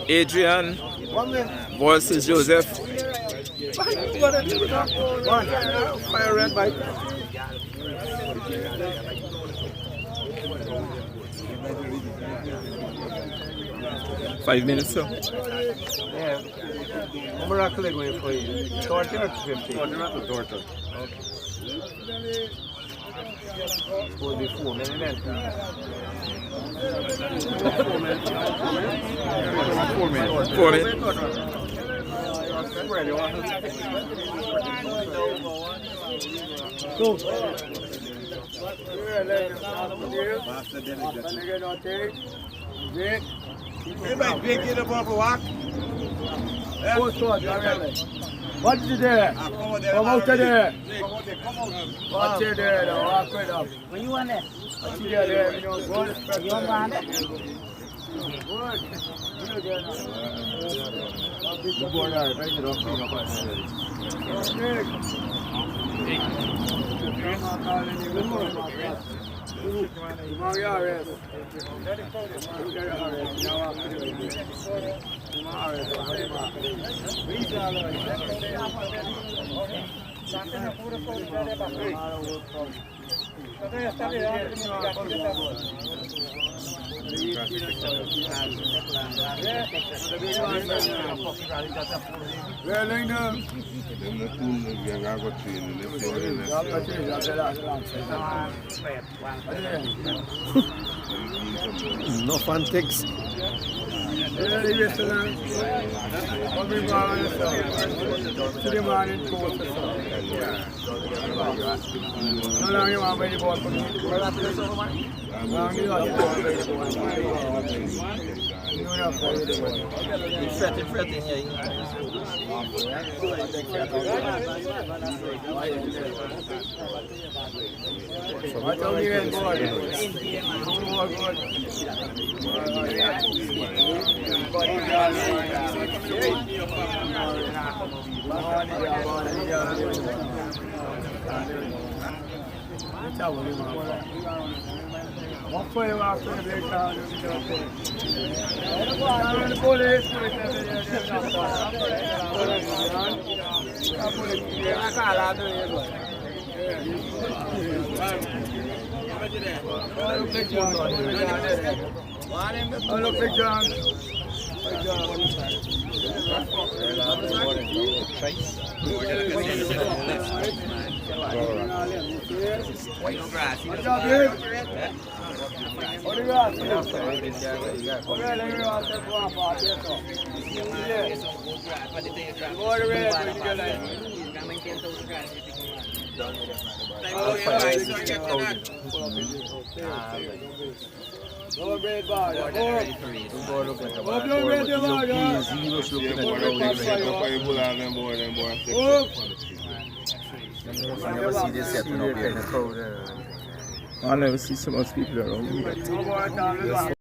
Adrian versus Joseph. Fire red bike. 5 minutes, sir. Yeah. How much are going for you? 30 or 50? 30. Okay. Will be 4 minutes then. 4 minutes. 4 minutes. 4 minutes. Go. Everybody big get up off a walk. What is there? Come out there. Come out. What's there? Walk right up. When you want that? What's there? You know, go to You don't want that? The board are right up, clean up No fun ticks. What for you after the breakdown? I never see so much people around here.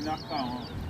Knock down.